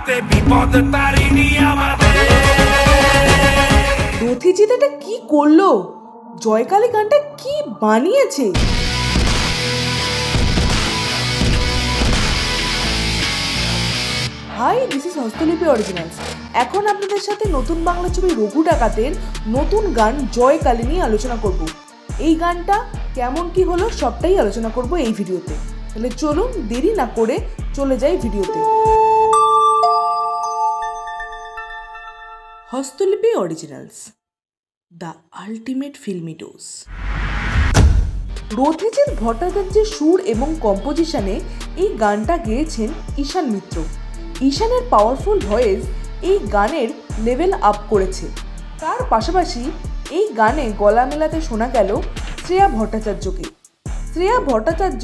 হাতে বিপদ তারিণী আমাদের। রথিজিৎ এটা কি করলো? জয়কালী গানটা কি বানিয়েছে? Hi, this is Hastolipi Originals. এখন আপনাদের সাথে নতুন বাংলা ছবি রঘু ডাকাতের নতুন গান জয়কালী নিয়ে আলোচনা করব। এই গানটা কেমন কি হলো সবটাই আলোচনা করব এই ভিডিওতে। তাহলে চলুন দেরি না করে চলে যাই ভিডিওতে। Hastolipi Originals, the ultimate filmi dose. Rathijit ভট্টাচার্যের সুর এবং কম্পোজিশনে এই গানটা গেয়েছেন ঈশান মিত্র। ঈশানের পাওয়ারফুল ভয়েস এই গানের লেভেল আপ করেছে। তার পাশাপাশি এই গানে গলা মেলাতে শোনা গেল শ্রেয়া ভট্টাচার্যকে। শ্রেয়া ভট্টাচার্য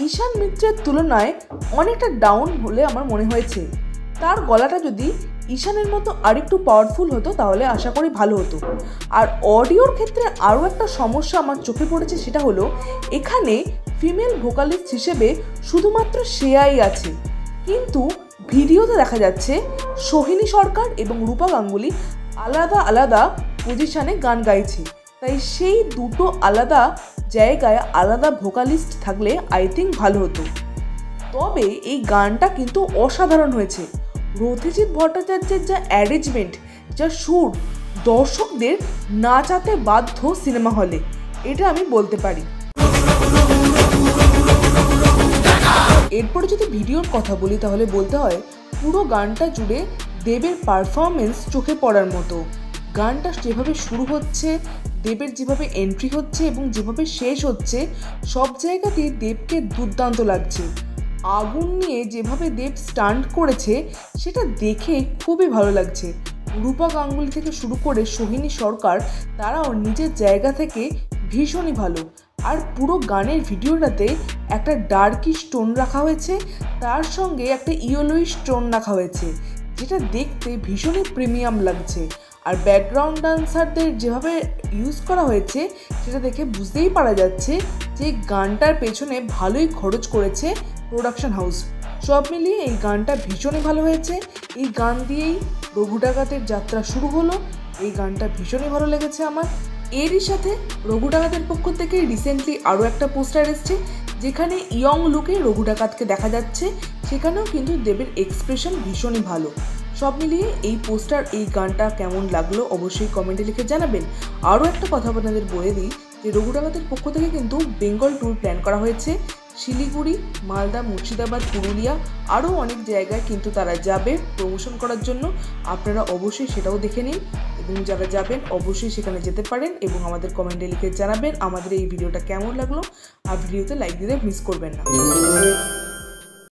ঈশান মিত্রের তুলনায় অনেকটা ডাউন বলে আমার মনে হয়েছে। তার গলাটা যদি ঈশানের মতো আরেকটু পাওয়ারফুল হতো তাহলে আশা করি ভালো হতো। আর অডিওর ক্ষেত্রে আরও একটা সমস্যা আমার চোখে পড়েছে, সেটা হলো এখানে ফিমেল ভোকালিস্ট হিসেবে শুধুমাত্র শ্রেয়াই আছে, কিন্তু ভিডিওতে দেখা যাচ্ছে সোহিনী সরকার এবং রূপা গাঙ্গুলি আলাদা আলাদা পজিশনে গান গাইছে। তাই সেই দুটো আলাদা জায়গায় আলাদা ভোকালিস্ট থাকলে আই থিঙ্ক ভালো হতো। তবে এই গানটা কিন্তু অসাধারণ হয়েছে। রথিজিৎ ভট্টাচার্যের যা অ্যারেঞ্জমেন্ট, যা সুর, দর্শকদের নাচাতে বাধ্য সিনেমা হলে, এটা আমি বলতে পারি। এরপরে যদি ভিডিওর কথা বলি তাহলে বলতে হয় পুরো গানটা জুড়ে দেবের পারফরমেন্স চোখে পড়ার মতো। গানটা যেভাবে শুরু হচ্ছে, দেবের যেভাবে এন্ট্রি হচ্ছে এবং যেভাবে শেষ হচ্ছে, সব জায়গাতেই দেবকে দুর্দান্ত লাগছে। আগুন নিয়ে যেভাবে দেব স্টান্ট করেছে সেটা দেখে খুবই ভালো লাগছে। রূপা গাঙ্গুলি থেকে শুরু করে সোহিনী সরকার, তারাও নিজের জায়গা থেকে ভীষণই ভালো। আর পুরো গানের ভিডিওটাতে একটা ডার্কিশ টোন রাখা হয়েছে, তার সঙ্গে একটা ইয়েলোইশ টোন রাখা হয়েছে, যেটা দেখতে ভীষণই প্রিমিয়াম লাগছে। আর ব্যাকগ্রাউন্ড ডান্সারদের যেভাবে ইউজ করা হয়েছে সেটা দেখে বুঝতেই পারা যাচ্ছে যে গানটার পেছনে ভালোই খরচ করেছে প্রোডাকশন হাউস। সব মিলিয়ে এই গানটা ভীষণই ভালো হয়েছে। এই গান দিয়েই রঘু ডাকাতের যাত্রা শুরু হলো। এই গানটা ভীষণই ভালো লেগেছে আমার। এরই সাথে রঘু ডাকাতের পক্ষ থেকে রিসেন্টলি আরও একটা পোস্টার এসছে, যেখানে ইয়ং লুকে রঘু ডাকাতকে দেখা যাচ্ছে। সেখানেও কিন্তু দেবের এক্সপ্রেশন ভীষণই ভালো। সব মিলিয়ে এই পোস্টার, এই গানটা কেমন লাগলো অবশ্যই কমেন্টে লিখে জানাবেন। আরও একটা কথা আপনাদের বলে দিই যে রঘু ডাকাতের পক্ষ থেকে কিন্তু বেঙ্গল ট্যুর প্ল্যান করা হয়েছে। শিলিগুড়ি, মালদা, মুর্শিদাবাদ, পুরুলিয়া, আরও অনেক জায়গায় কিন্তু তারা যাবে প্রমোশন করার জন্য। আপনারা অবশ্যই সেটাও দেখে নিন এবং যারা যাবেন অবশ্যই সেখানে যেতে পারেন এবং আমাদের কমেন্টে লিখে জানাবেন আমাদের এই ভিডিওটা কেমন লাগলো। আর ভিডিওতে লাইক দিতে মিস করবেন না।